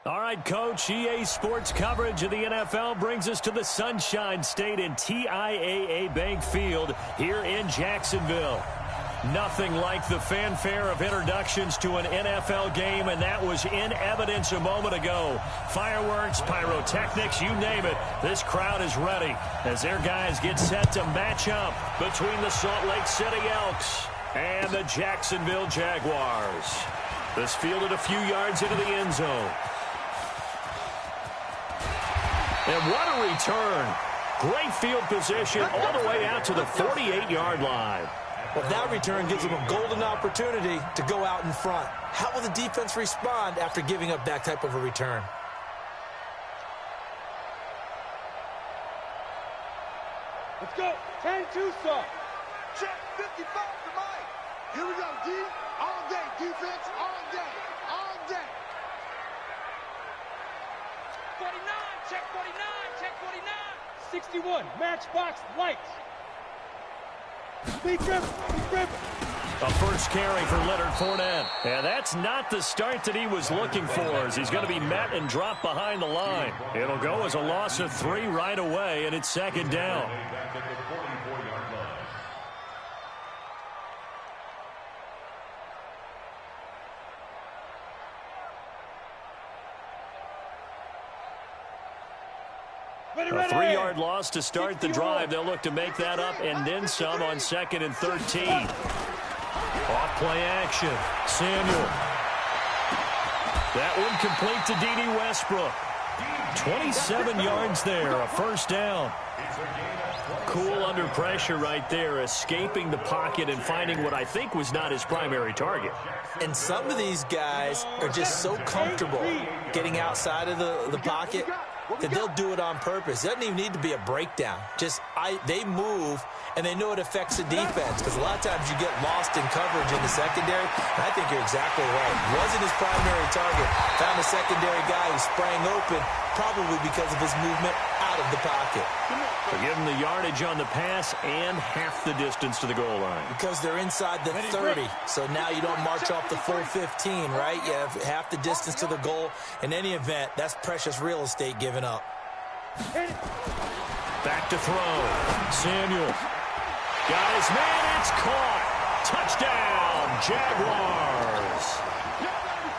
All right, Coach, EA Sports coverage of the NFL brings us to the Sunshine State in TIAA Bank Field here in Jacksonville. Nothing like the fanfare of introductions to an NFL game, and that was in evidence a moment ago. Fireworks, pyrotechnics, you name it. This crowd is ready as their guys get set to match up between the Salt Lake City Elks and the Jacksonville Jaguars. This fielded a few yards into the end zone. And what a return. Great field position all the way out to the 48-yard line. Well, that return gives them a golden opportunity to go out in front. How will the defense respond after giving up that type of a return? Let's go. 10-2 start. Check 55 to Mike. Here we go, D. All day. Defense all day. All day. 49. Check 49. Check 49. 61. Matchbox lights. Be driven. Be driven. A first carry for Leonard Fournette. And that's not the start that he was looking for, as he's going to be met and dropped behind the line. It'll go as a loss of 3 right away, and it's second down. A 3-yard loss to start the drive. They'll look to make that up and then some on 2nd and 13. Off play action. Samuel. That one complete to D.D. Westbrook. 27 yards there, a first down. Cool under pressure right there, escaping the pocket and finding what I think was not his primary target. And some of these guys are just so comfortable getting outside of the pocket that they'll do it on purpose. It doesn't even need to be a breakdown. They move, and they know it affects the defense, because a lot of times you get lost in coverage in the secondary, and I think you're exactly right. Wasn't his primary target. Found a secondary guy who sprang open, probably because of his movement out of the pocket. So give him the yardage on the pass and half the distance to the goal line. Because they're inside the 30, so now you don't march off the full 15, right? You have half the distance to the goal. In any event, that's precious real estate given up. Back to throw. Samuel. Got his man. It's caught. Touchdown, Jaguars.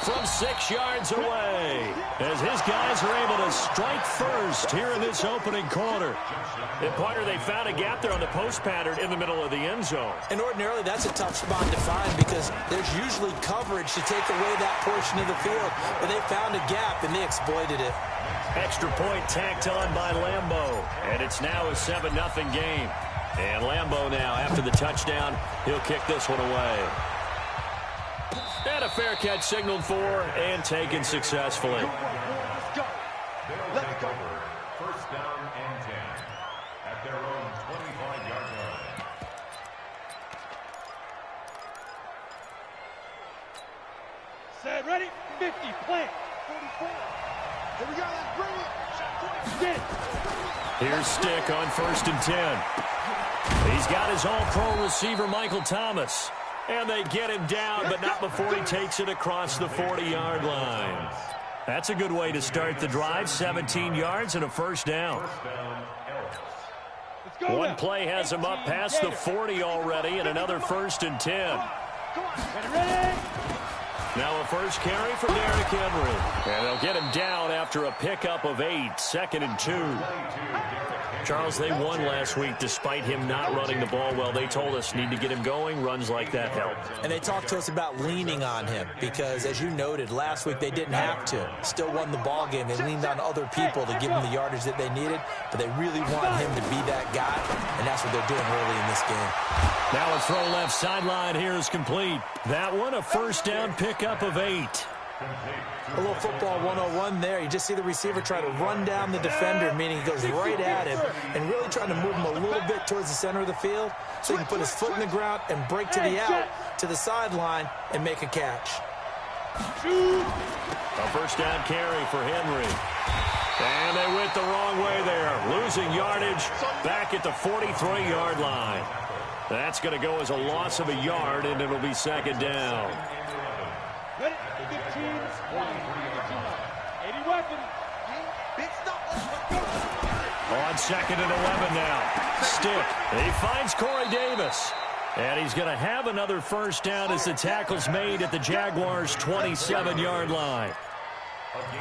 From 6 yards away, as his guys are able to strike first here in this opening quarter. And partner, they found a gap there on the post pattern in the middle of the end zone. And ordinarily, that's a tough spot to find, because there's usually coverage to take away that portion of the field. But they found a gap, and they exploited it. Extra point tacked on by Lambeau. And it's now a 7-0 game. And Lambeau now, after the touchdown, he'll kick this one away. And a fair catch signaled for and taken successfully. Let's go. Let's go. First down and 10 at their own 25-yard line. Set, ready, 50, plant, 44. Here we go, let's bring it. Get it. Here's Stick on 1st and 10. He's got his all-pro receiver, Michael Thomas. And they get him down, but not before he takes it across the 40-yard line. That's a good way to start the drive. 17 yards and a first down. One play has him up past the 40 already, and another 1st and 10. Now a first carry for Derrick Henry. And they'll get him down after a pickup of 8, 2nd and 2. Charles, they won last week despite him not running the ball well. They told us need to get him going. Runs like that help. And they talked to us about leaning on him because, as you noted, last week they didn't have to. Still won the ball game. They leaned on other people to give him the yardage that they needed, but they really want him to be that guy, and that's what they're doing early in this game. Now a throw left sideline here is complete. That one a first down pickup of 8. A little football 101 there. You just see the receiver try to run down the defender, meaning he goes right at him, and really trying to move him a little bit towards the center of the field so he can put his foot in the ground and break to the out, to the sideline, and make a catch. A first down carry for Henry. And they went the wrong way there, losing yardage back at the 43-yard line. That's going to go as a loss of a yard, and it'll be second down. On 2nd and 11 now. Stick. He finds Corey Davis. And he's going to have another first down as the tackle's made at the Jaguars' 27-yard line.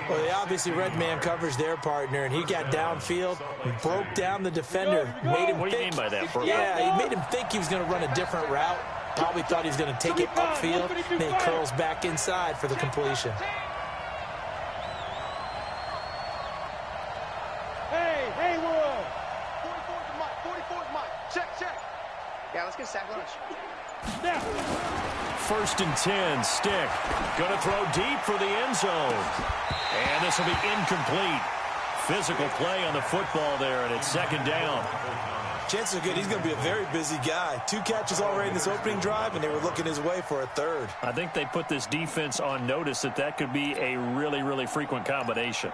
Well, they obviously red man covers their partner, and he got downfield and broke down the defender. Made him what do you mean by that, bro? Yeah, he made him think he was going to run a different route. Probably thought he was going to take it upfield, and then he curls back inside for the completion. Hey, Will. 44's Mike. 44's Mike. Check. Yeah, let's get a sack lunch. Now. 1st and 10, Stick. Going to throw deep for the end zone. And this will be incomplete. Physical play on the football there, and it's 2nd down. Chances are good he's going to be a very busy guy. 2 catches already in this opening drive, and they were looking his way for a 3rd. I think they put this defense on notice that could be a really, really frequent combination.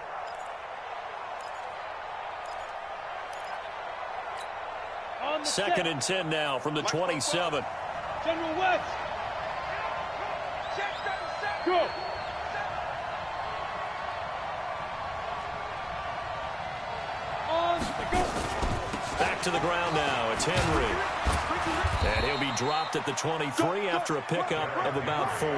Second and 10 now from the 27. General West. Go. Back to the ground now. It's Henry. And he'll be dropped at the 23 after a pickup of about 4.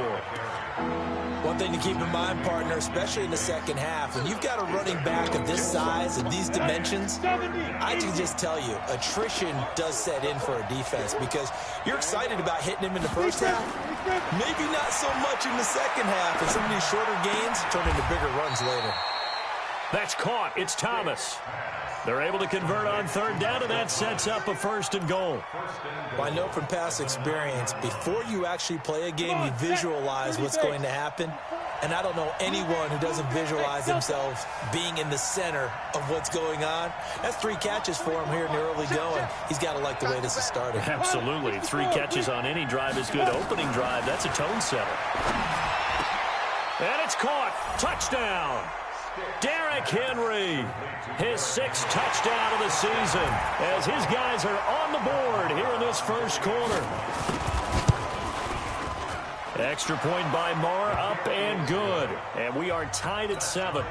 One thing to keep in mind, partner, especially in the second half, when you've got a running back of this size and these dimensions, I can just tell you, attrition does set in for a defense because you're excited about hitting him in the first half, maybe not so much in the second half, and some of these shorter gains turn into bigger runs later. That's caught. It's Thomas. They're able to convert on 3rd down, and that sets up a 1st and goal. Well, I know from past experience, before you actually play a game, you visualize what's going to happen. And I don't know anyone who doesn't visualize themselves being in the center of what's going on. That's 3 catches for him here in the early going. He's got to like the way this is starting. Absolutely. 3 catches on any drive is good. Opening drive, that's a tone setter. And it's caught. Touchdown. Derrick Henry, his 6th touchdown of the season, as his guys are on the board here in this first quarter. Extra point by Marr, up and good. And we are tied at 7.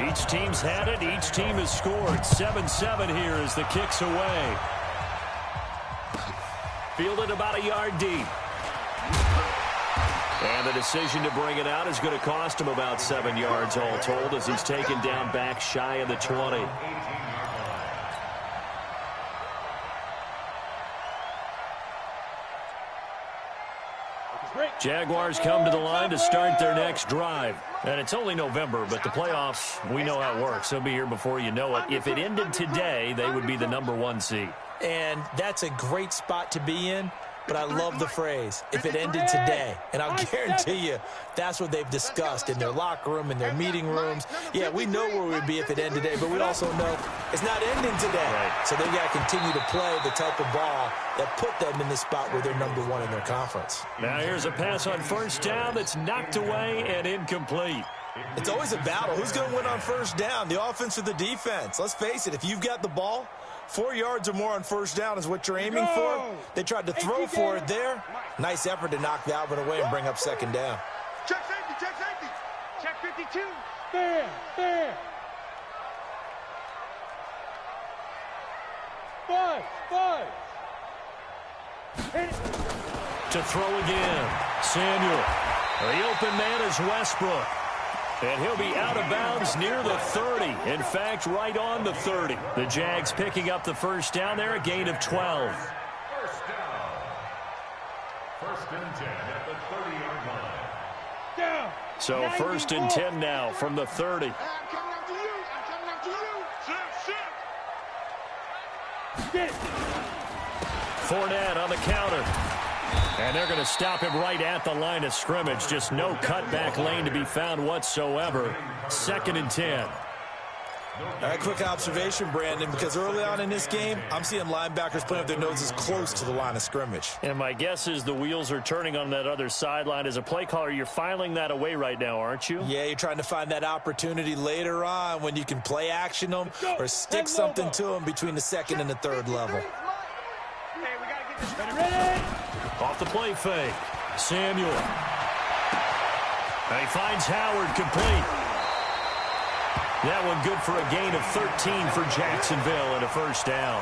Each team's had it. Each team has scored. 7-7 here as the kick's away. Fielded about a yard deep. And the decision to bring it out is going to cost him about 7 yards all told as he's taken down back shy of the 20. Jaguars come to the line to start their next drive. And it's only November, but the playoffs, we know how it works. They'll be here before you know it. If it ended today, they would be the #1 seed. And that's a great spot to be in. But I love the phrase, if it ended today. And I'll guarantee you that's what they've discussed in their locker room, in their meeting rooms. Yeah, we know where we'd be if it ended today, but we also know it's not ending today. Right. So they've got to continue to play the type of ball that put them in the spot where they're #1 in their conference. Now here's a pass on 1st down that's knocked away and incomplete. It's always a battle. Who's going to win on 1st down, the offense or the defense? Let's face it, if you've got the ball, 4 yards or more on 1st down is what you're aiming for. They tried to throw for it there. Nice effort to knock Alvin away and bring up 2nd down. Check safety, check safety. Check 52. Fair. Five. To throw again. Samuel. The open man is Westbrook. And he'll be out of bounds near the 30. In fact, right on the 30. The Jags picking up the 1st down there, a gain of 12. 1st down. 1st and 10 at the 30-yard line. Down. So 1st and 10 now from the 30. I'm coming after you. Sit. Get. Fournette on the counter. And they're going to stop him right at the line of scrimmage. Just no cutback lane to be found whatsoever. 2nd and 10. All right, quick observation, Brandon, because early on in this game, I'm seeing linebackers playing with their noses close to the line of scrimmage. And my guess is the wheels are turning on that other sideline. As a play caller, you're filing that away right now, aren't you? Yeah, you're trying to find that opportunity later on when you can play action them or stick something to them between the 2nd and the 3rd level. Hey, we got to get this Ready? Off the play fake. Samuel. And he finds Howard complete. That one good for a gain of 13 for Jacksonville and a first down.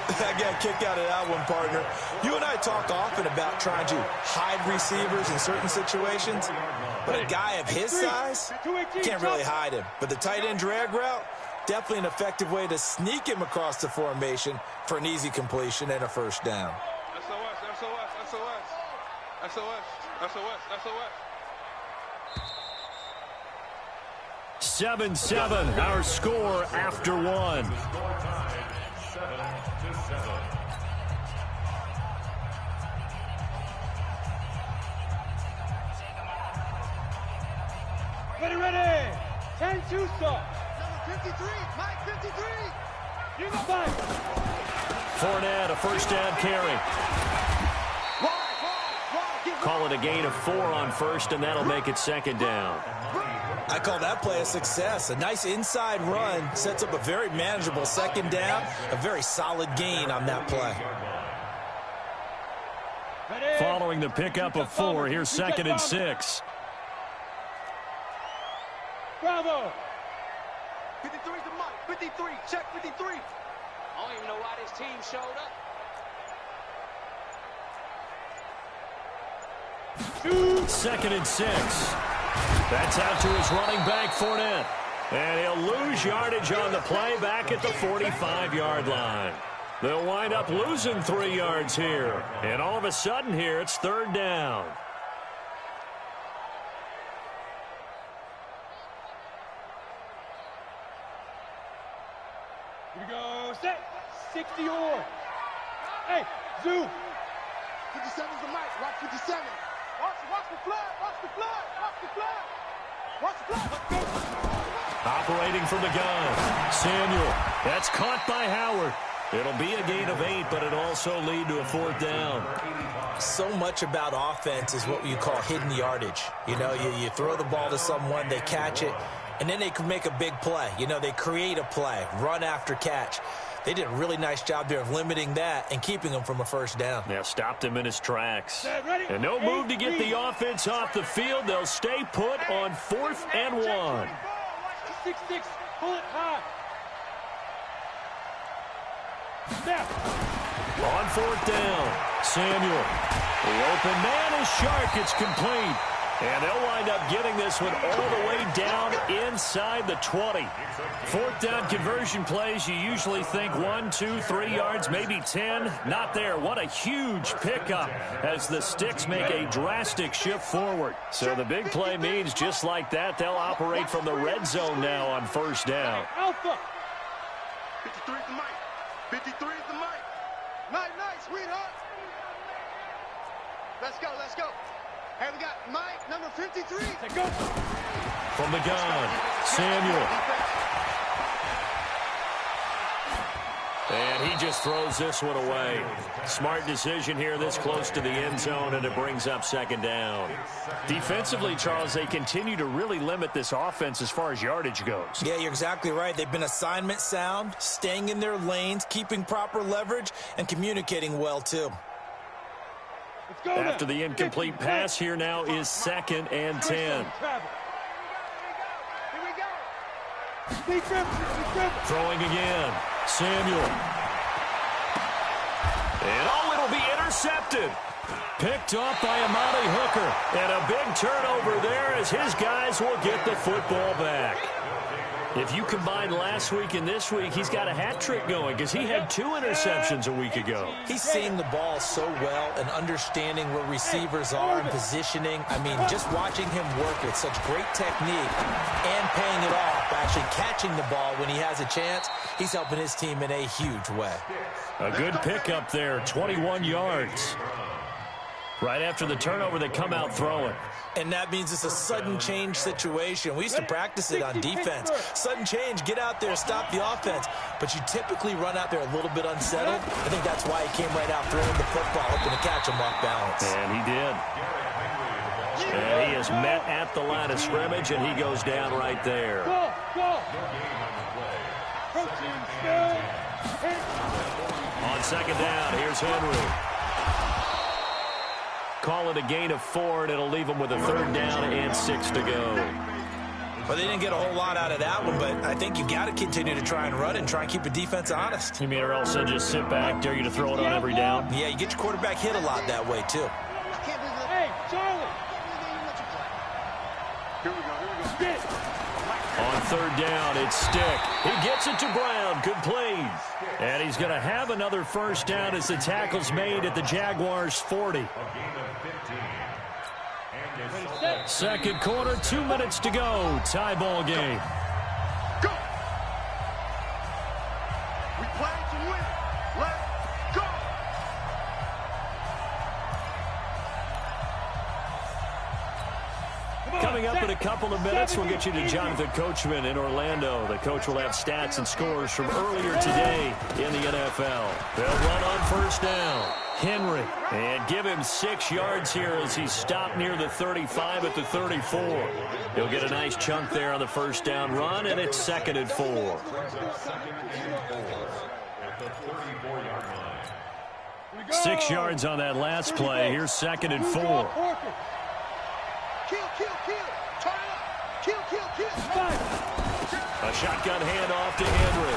I got a kick out of that one, partner. You and I talk often about trying to hide receivers in certain situations, but a guy of his size can't really hide him. But the tight end drag route, definitely an effective way to sneak him across the formation for an easy completion and a first down. SOS, SOS, SOS. SOS, SOS, SOS. 7-7, our score after one. Ready. 10-2 stop. Number 53, Mike 53. Give him five. Fournette, a first down carry. Call it a gain of 4 on first, and that'll make it second down. I call that play a success. A nice inside run sets up a very manageable second down, a very solid gain on that play. Following the pickup of 4, here's second and 6. Bravo. 53 to Mike. 53. Check 53. I don't even know why this team showed up. Second and 6. That's out to his running back, Fournette. And he'll lose yardage on the play back at the 45-yard line. They'll wind up losing 3 yards here. And all of a sudden here, it's third down. Here we go. Set. 60 or. Hey, zoom. 57's the Mike. Watch 57. Watch the flag. Watch the flag. Watch the flag. Watch the flag. Let's go. Operating from the gun. Samuel. That's caught by Howard. It'll be a gain of 8, but it'll also lead to a fourth down. So much about offense is what you call hidden yardage. You know, you throw the ball to someone, they catch it, and then they can make a big play. You know, they create a play, run after catch. They did a really nice job there of limiting that and keeping him from a first down. Yeah, stopped him in his tracks. And no move to get the offense off the field. They'll stay put on 4th and 1. 6-6. Pull it high. Snap. On 4th down, Samuel. The open man is Shark. It's complete. And they'll wind up getting this one all the way down inside the 20. 4th down conversion plays, you usually think 1, 2, 3 yards, maybe 10. Not there. What a huge pickup as the Sticks make a drastic shift forward. So the big play means just like that, they'll operate from the red zone now on first down. Alpha. 53 is the Mike. 53 is the Mike. Night, sweetheart. Let's go, let's go. Hey, we got Mike, number 53. Go. From the gun, Samuel. And he just throws this one away. Smart decision here this close to the end zone, and it brings up second down. Defensively, Charles, they continue to really limit this offense as far as yardage goes. Yeah, you're exactly right. They've been assignment sound, staying in their lanes, keeping proper leverage, and communicating well, too. After the incomplete pass, here now is second and 10. Here we go. Throwing again. Samuel. And it'll be intercepted. Picked off by Amari Hooker. And a big turnover there as his guys will get the football back. If you combine last week and this week, he's got a hat trick going because he had 2 interceptions a week ago. He's seeing the ball so well and understanding where receivers are and positioning. I mean, just watching him work with such great technique and paying it off, actually catching the ball when he has a chance, he's helping his team in a huge way. A good pickup there, 21 yards. Right after the turnover, they come out throwing. And that means it's a sudden change situation. We used to practice it on defense. Sudden change, get out there, stop the offense. But you typically run out there a little bit unsettled. I think that's why he came right out throwing the football, hoping to catch him off balance. And he did. And he is met at the line of scrimmage, and he goes down right there. Go. On second down, here's Henry. Call it a gain of 4, and it'll leave them with a 3rd down and 6 to go. Well, they didn't get a whole lot out of that one, but I think you got to continue to try and run and try and keep the defense honest. You mean or else they'll just sit back, dare you to throw it on every down? Yeah, you get your quarterback hit a lot that way, too. Hey, Charlie. Here we go. On 3rd down, it's Stick. He gets it to Brown. Good plays. And he's going to have another 1st down as the tackle's made at the Jaguars' 40. Second quarter, 2 minutes to go. Tie ball game. Go! We play to win. Let's go! Coming up in a couple of minutes, we'll get you to Jonathan Coachman in Orlando. The coach will have stats and scores from earlier today in the NFL. They'll run on 1st down. Henry, and give him 6 yards here as he's stopped near the 35 at the 34. He'll get a nice chunk there on the 1st down run, and it's 2nd and 4. At the 34-yard line. 6 yards on that last play. Here's 2nd and 4. Kill. Turn it up. Kill. A shotgun handoff to Henry.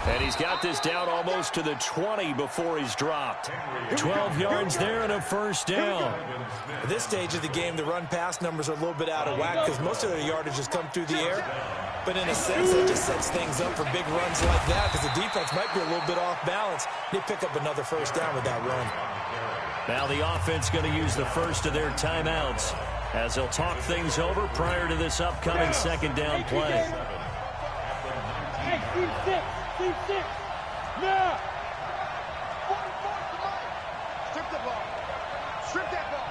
And he's got this down almost to the 20 before he's dropped. 12 yards there and a 1st down. At this stage of the game, the run-pass numbers are a little bit out of whack because most of their yardage has come through the air. But in a sense, that just sets things up for big runs like that because the defense might be a little bit off balance. They pick up another 1st down with that run. Now the offense going to use the first of their timeouts as they'll talk things over prior to this upcoming 2nd down play. Hey, team 6. Now. Strip that ball.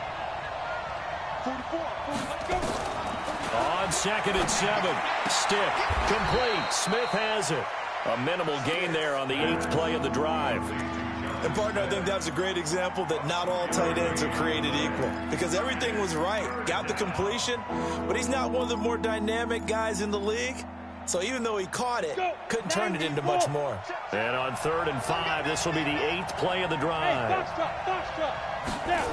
44. Let's go. On 2nd and 7. Stick. Complete. Smith has it. A minimal gain there on the 8th play of the drive. And, partner, I think that's a great example that not all tight ends are created equal because everything was right. Got the completion, but he's not one of the more dynamic guys in the league. So even though he caught it, couldn't turn it into much more. And on 3rd and 5, this will be the 8th play of the drive. Hey, box drop. Now.